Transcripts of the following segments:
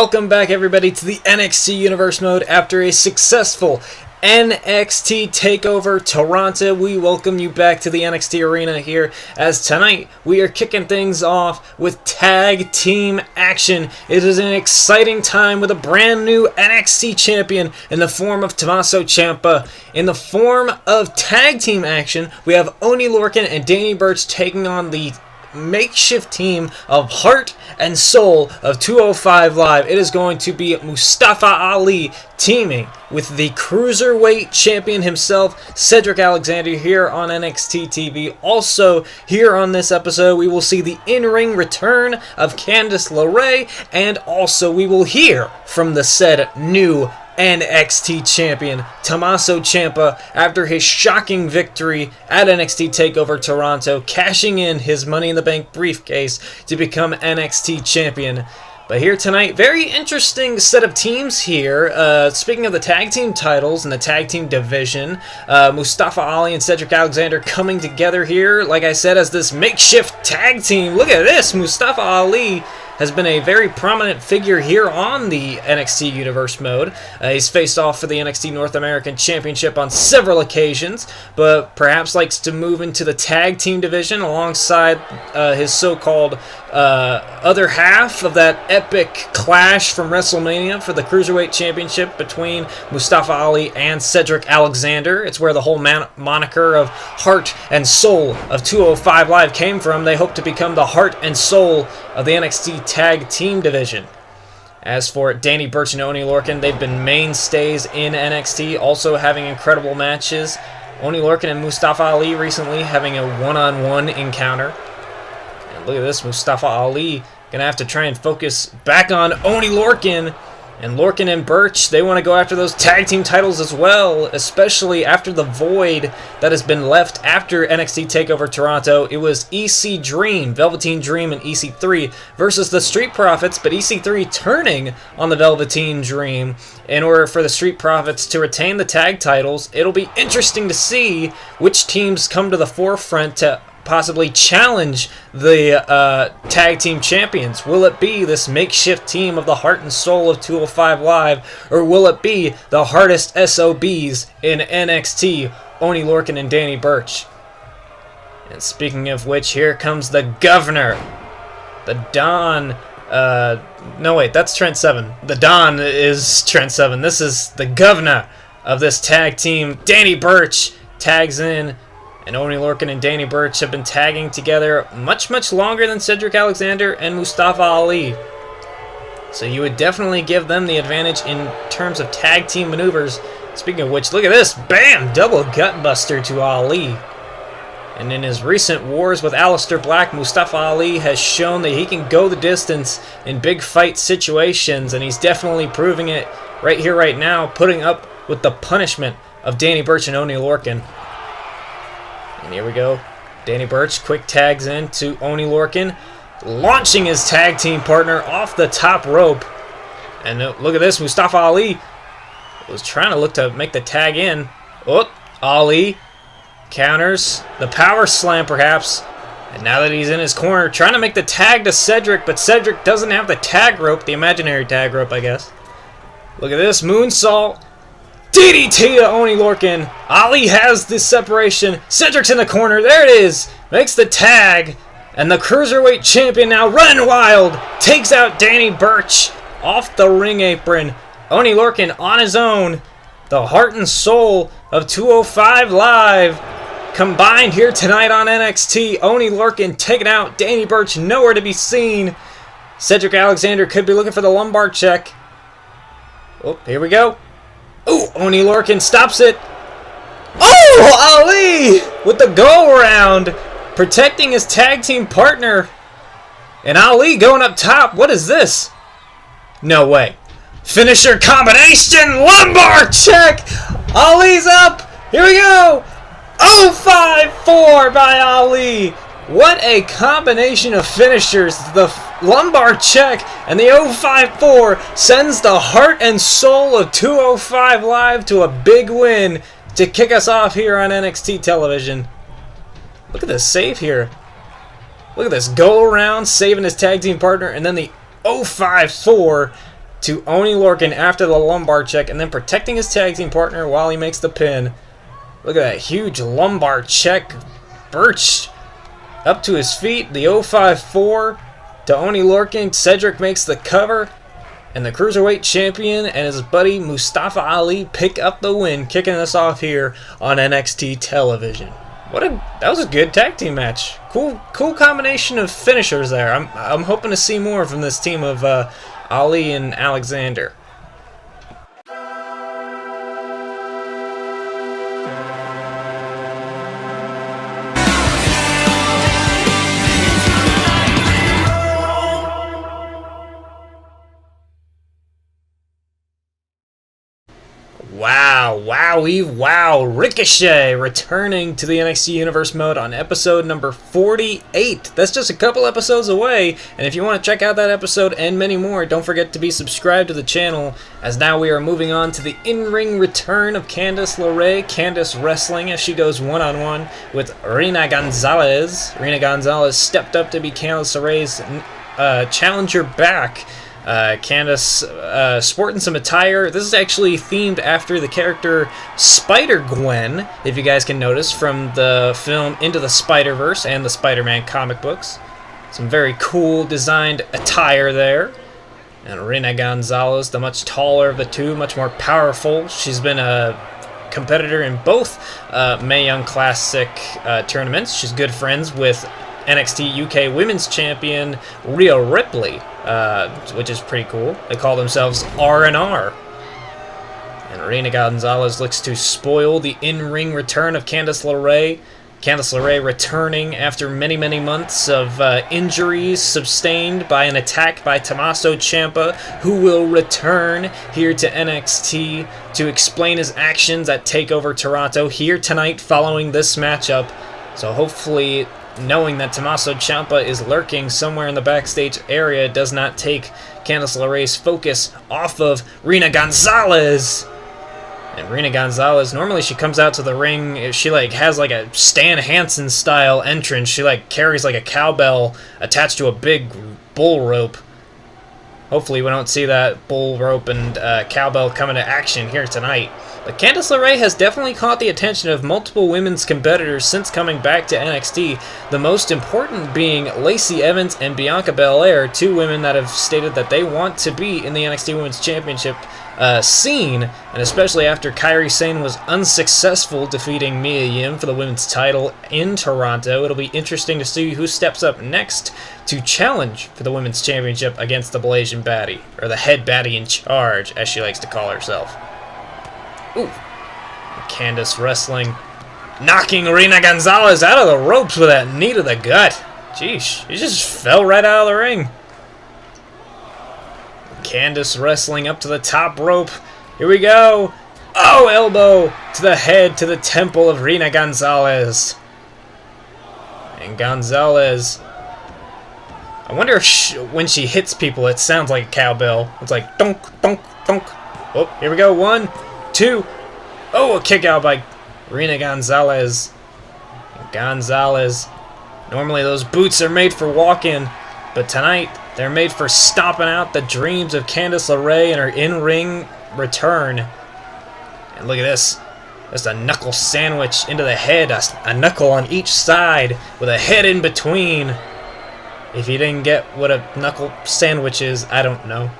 Welcome back, everybody, to the NXT Universe mode. After a successful NXT TakeOver Toronto, we welcome you back to the NXT arena here, as tonight we are kicking things off with tag team action. It is an exciting time with a brand new NXT champion in the form of Tomasso Ciampa. In the form of tag team action, we have Oney Lorcan and Danny Burch taking on the makeshift team of Heart and Soul of 205 Live. It is going to be Mustafa Ali teaming with the Cruiserweight champion himself, Cedric Alexander, here on NXT TV. Also, here on this episode, we will see the in-ring return of Candice LeRae, and also we will hear from the said new NXT champion, Tomasso Ciampa, after his shocking victory at NXT TakeOver Toronto, cashing in his Money in the Bank briefcase to become NXT champion. But here tonight, very interesting set of teams here. Speaking of the tag team titles and the tag team division, Mustafa Ali and Cedric Alexander coming together here, like I said, as this makeshift tag team. Look at this, Mustafa Ali has been a very prominent figure here on the NXT Universe mode. He's faced off for the NXT North American Championship on several occasions, but perhaps likes to move into the tag team division alongside his so-called other half of that epic clash from WrestleMania for the Cruiserweight Championship between Mustafa Ali and Cedric Alexander. It's where the whole moniker of Heart and Soul of 205 Live came from. They hope to become the Heart and Soul of the NXT Tag Team Division. As for Danny Burch and Oney Lorcan, they've been mainstays in NXT, also having incredible matches. Oney Lorcan and Mustafa Ali recently having a one-on-one encounter. And look at this, Mustafa Ali gonna have to try and focus back on Oney Lorcan. And Lorcan and Burch, they want to go after those tag team titles as well, especially after the void that has been left after NXT TakeOver Toronto. It was EC Dream, Velveteen Dream, and EC3 versus the Street Profits, but EC3 turning on the Velveteen Dream in order for the Street Profits to retain the tag titles. It'll be interesting to see which teams come to the forefront to possibly challenge the tag team champions. Will it be this makeshift team of the Heart and Soul of 205 Live, or will it be the hardest SOBs in NXT, Oney Lorcan and Danny Burch? And speaking of which, here comes the Governor, the Don. No wait, that's Trent Seven. The Don is Trent Seven. This is the Governor of this tag team. Danny Burch tags in. And Oney Lorcan and Danny Burch have been tagging together much longer than Cedric Alexander and Mustafa Ali. So you would definitely give them the advantage in terms of tag team maneuvers. Speaking of which, look at this. Bam! Double gutbuster to Ali. And in his recent wars with Aleister Black, Mustafa Ali has shown that he can go the distance in big fight situations. And he's definitely proving it right here, right now, putting up with the punishment of Danny Burch and Oney Lorcan. And here we go. Danny Burch quick tags in to Oney Lorcan, launching his tag team partner off the top rope. And look at this, Mustafa Ali was trying to look to make the tag in. Oh, Ali counters the power slam perhaps. And now that he's in his corner, trying to make the tag to Cedric, but Cedric doesn't have the tag rope, the imaginary tag rope, I guess. Look at this, moonsault. DDT to Oney Lorcan. Ali has this separation. Cedric's in the corner. There it is. Makes the tag. And the Cruiserweight champion now running wild. Takes out Danny Burch off the ring apron. Oney Lorcan on his own. The Heart and Soul of 205 Live combined here tonight on NXT. Oney Lorcan taking out Danny Burch. Nowhere to be seen. Cedric Alexander could be looking for the lumbar check. Oh, here we go. Oh, Oney Lorcan stops it. Oh, Ali with the go-around, protecting his tag team partner. And Ali going up top. What is this? No way. Finisher combination, lumbar check. Ali's up. Here we go. 0-5-4 by Ali. What a combination of finishers. The lumbar check and the 0-5-4 sends the Heart and Soul of 205 Live to a big win to kick us off here on NXT television. Look at this save here. Look at this. Go around saving his tag team partner, and then the 0-5-4 to Oney Lorcan after the lumbar check, and then protecting his tag team partner while he makes the pin. Look at that huge lumbar check. Birch up to his feet. The 054 to Oney Lorcan. Cedric makes the cover. And the Cruiserweight Champion and his buddy Mustafa Ali pick up the win, kicking us off here on NXT television. That was a good tag team match. Cool combination of finishers there. I'm hoping to see more from this team of Ali and Alexander. Wow. Ricochet returning to the NXT Universe mode on episode number 48. That's just a couple episodes away, and if you want to check out that episode and many more, don't forget to be subscribed to the channel, as now we are moving on to the in-ring return of Candice LeRae. Candice wrestling as she goes one-on-one with Rina Gonzalez. Rina Gonzalez stepped up to be Candice LeRae's challenger back. Candice sporting some attire. This is actually themed after the character Spider-Gwen, if you guys can notice, from the film Into the Spider-Verse and the Spider-Man comic books. Some very cool designed attire there. And Rina Gonzalez, the much taller of the two, much more powerful. She's been a competitor in both Mae Young Classic tournaments. She's good friends with NXT UK Women's Champion Rhea Ripley, which is pretty cool. They call themselves R&R. And Rina Gonzalez looks to spoil the in-ring return of Candice LeRae. Candice LeRae returning after many months of injuries sustained by an attack by Tommaso Ciampa, who will return here to NXT to explain his actions at TakeOver Toronto here tonight following this matchup. So hopefully, knowing that Tommaso Ciampa is lurking somewhere in the backstage area does not take Candice LeRae's focus off of Rina Gonzalez. And Rina Gonzalez, normally she comes out to the ring, she has a Stan Hansen style entrance. She carries a cowbell attached to a big bull rope. Hopefully we don't see that bull rope and cowbell come into action here tonight. But Candice LeRae has definitely caught the attention of multiple women's competitors since coming back to NXT, the most important being Lacey Evans and Bianca Belair, two women that have stated that they want to be in the NXT Women's Championship scene, and especially after Kairi Sane was unsuccessful defeating Mia Yim for the women's title in Toronto. It'll be interesting to see who steps up next to challenge for the women's championship against the Blasian Baddie, or the head baddie in charge, as she likes to call herself. Ooh. Candice wrestling, knocking Rina Gonzalez out of the ropes with that knee to the gut. Jeez, she just fell right out of the ring. Candice wrestling up to the top rope. Here we go. Oh, elbow to the head, to the temple of Rina Gonzalez. And Gonzalez, I wonder if when she hits people, it sounds like a cowbell. It's like donk, donk, donk. Oh, here we go. 1, 2. Oh, a kick out by Rina Gonzalez. Gonzalez. Normally those boots are made for walking, but tonight they're made for stomping out the dreams of Candice LeRae and her in-ring return. And look at this. Just a knuckle sandwich into the head. A knuckle on each side with a head in between. If you didn't get what a knuckle sandwich is, I don't know.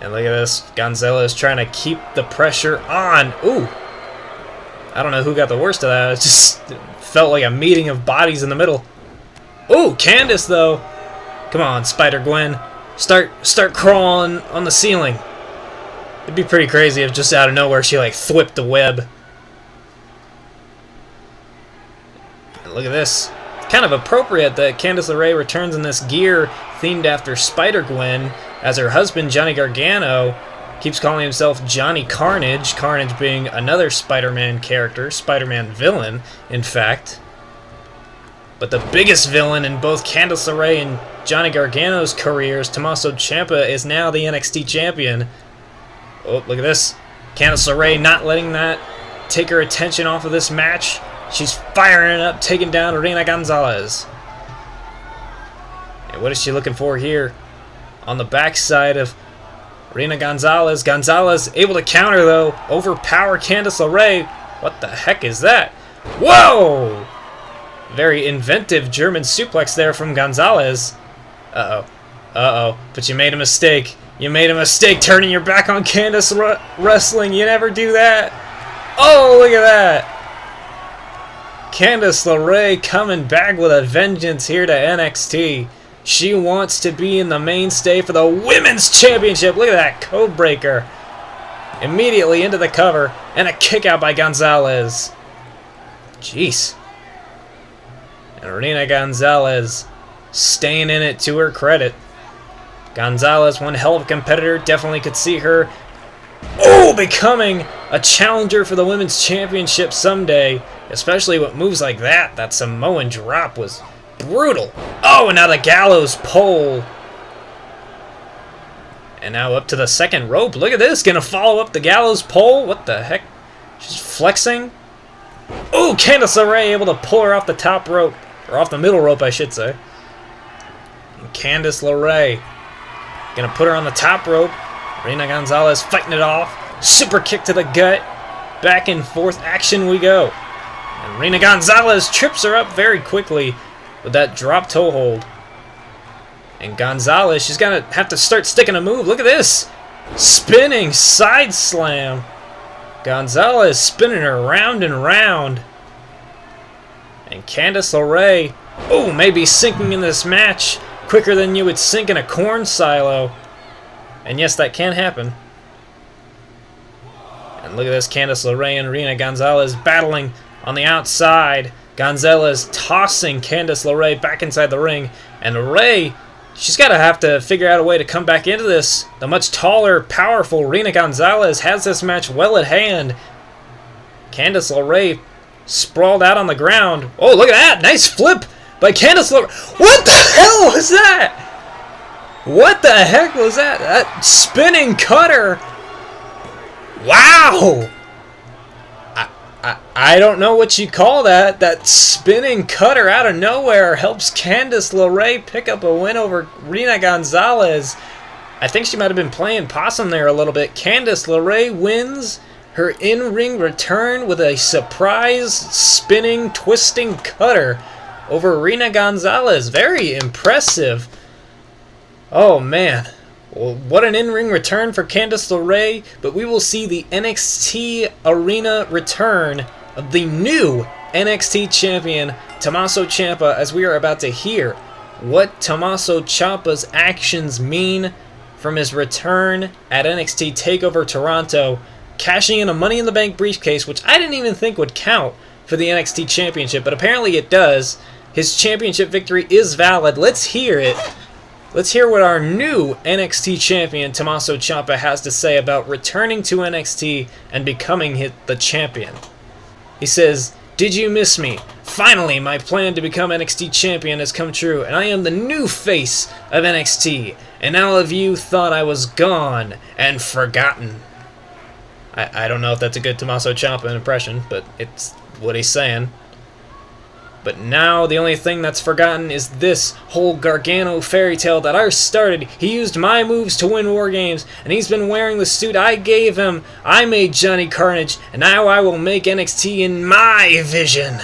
And look at this. Gonzalez trying to keep the pressure on. Ooh. I don't know who got the worst of that. It just felt like a meeting of bodies in the middle. Ooh, Candice, though. Come on, Spider-Gwen. Start crawling on the ceiling. It'd be pretty crazy if just out of nowhere she, thwipped the web. And look at this. Kind of appropriate that Candice LeRae returns in this gear themed after Spider-Gwen, as her husband, Johnny Gargano, keeps calling himself Johnny Carnage, Carnage being another Spider-Man character, Spider-Man villain, in fact. But the biggest villain in both Candice LeRae and Johnny Gargano's careers, Tommaso Ciampa, is now the NXT champion. Oh, look at this. Candice LeRae not letting that take her attention off of this match. She's firing it up, taking down Rina Gonzalez. And what is she looking for here? on the backside of Reina Gonzalez. Gonzalez able to counter, though. Overpower Candice LeRae. What the heck is that? Whoa! Very inventive German suplex there from Gonzalez. Uh-oh. Uh-oh. But you made a mistake. You made a mistake turning your back on Candice Wrestling. You never do that. Oh, look at that. Candice LeRae coming back with a vengeance here to NXT. She wants to be in the mainstay for the Women's Championship. Look at that code breaker. Immediately into the cover. And a kick out by Gonzalez. Jeez. And Reina Gonzalez staying in it to her credit. Gonzalez, one hell of a competitor. Definitely could see her becoming a challenger for the Women's Championship someday. Especially with moves like that. That Samoan drop was brutal. Oh, and now the gallows pole. And now up to the second rope. Look at this. Gonna follow up the gallows pole. What the heck? She's flexing. Oh, Candice LeRae able to pull her off the top rope. Or off the middle rope, I should say. And Candice LeRae gonna put her on the top rope. Reina Gonzalez fighting it off. Super kick to the gut. Back and forth action we go. And Reina Gonzalez trips her up very quickly with that drop toe hold. And Gonzalez, she's gonna have to start sticking a move. Look at this. Spinning side slam. Gonzalez spinning her round and round. And Candice LeRae, maybe sinking in this match quicker than you would sink in a corn silo. And yes, that can happen. And look at this, Candice LeRae and Reina Gonzalez battling on the outside. Gonzalez tossing Candice LeRae back inside the ring. And LeRae, she's got to have to figure out a way to come back into this. The much taller, powerful Reina Gonzalez has this match well at hand. Candice LeRae sprawled out on the ground. Oh, look at that. Nice flip by Candice LeRae. What the hell was that? What the heck was that? That spinning cutter. Wow. I don't know what you call that. That spinning cutter out of nowhere helps Candice LeRae pick up a win over Reina Gonzalez. I think she might have been playing possum there a little bit. Candice LeRae wins her in-ring return with a surprise spinning, twisting cutter over Reina Gonzalez. Very impressive. Oh, man. Well, what an in-ring return for Candice LeRae, but we will see the NXT Arena return of the new NXT champion, Tomasso Ciampa, as we are about to hear what Tomasso Ciampa's actions mean from his return at NXT TakeOver Toronto, cashing in a Money in the Bank briefcase, which I didn't even think would count for the NXT Championship, but apparently it does. His championship victory is valid. Let's hear it. Let's hear what our new NXT champion, Tomasso Ciampa, has to say about returning to NXT and becoming the champion. He says, "Did you miss me? Finally, my plan to become NXT champion has come true, and I am the new face of NXT, and all of you thought I was gone and forgotten." I don't know if that's a good Tomasso Ciampa impression, but it's what he's saying. But now the only thing that's forgotten is this whole Gargano fairy tale that I started. He used my moves to win War Games, and he's been wearing the suit I gave him. I made Johnny Carnage, and now I will make NXT in my vision.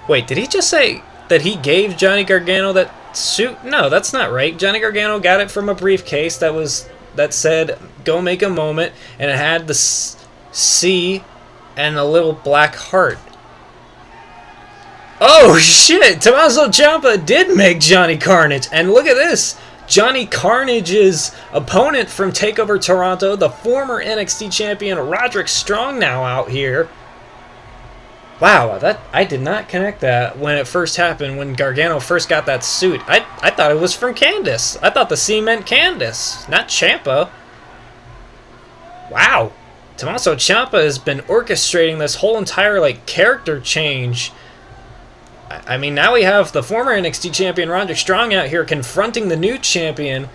Wait, did he just say that he gave Johnny Gargano that suit? No, that's not right. Johnny Gargano got it from a briefcase that said, "Go make a moment," and it had the C and a little black heart. Oh shit! Tomasso Ciampa did make Johnny Carnage, and look at this! Johnny Carnage's opponent from TakeOver Toronto, the former NXT champion Roderick Strong, now out here. Wow, I did not connect that when it first happened, when Gargano first got that suit. I thought it was from Candice. I thought the C meant Candice, not Ciampa. Wow, Tomasso Ciampa has been orchestrating this whole entire character change. I mean, now we have the former NXT champion Roderick Strong out here confronting the new champion.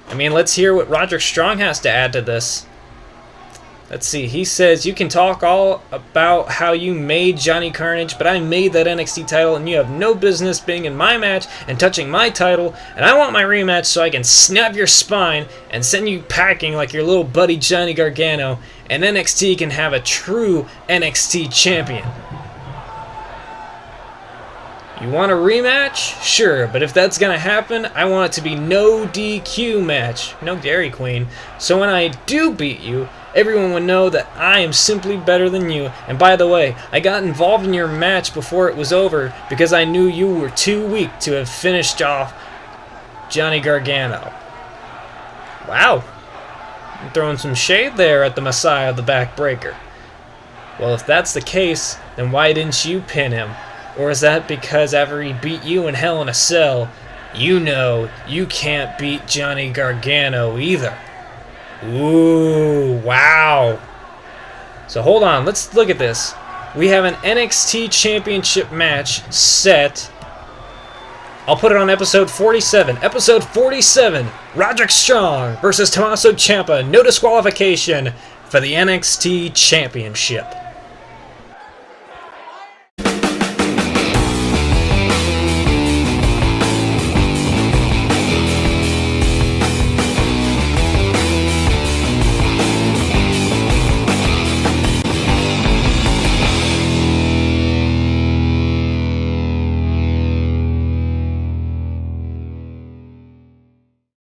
I mean, let's hear what Roderick Strong has to add to this. Let's see, he says, you can talk all about how you made Johnny Carnage, but I made that NXT title and you have no business being in my match and touching my title, and I want my rematch so I can snap your spine and send you packing like your little buddy Johnny Gargano, and NXT can have a true NXT champion. You want a rematch? Sure, but if that's gonna happen, I want it to be no DQ match, no Dairy Queen, so when I do beat you, everyone would know that I am simply better than you. And by the way, I got involved in your match before it was over because I knew you were too weak to have finished off Johnny Gargano. Wow. I'm throwing some shade there at the Messiah of the Backbreaker. Well, if that's the case, then why didn't you pin him? Or is that because after he beat you in Hell in a Cell, you know you can't beat Johnny Gargano either? Ooh, wow. So hold on, let's look at this. We have an NXT Championship match set. I'll put it on episode 47. Episode 47, Roderick Strong versus Tommaso Ciampa. No disqualification for the NXT Championship.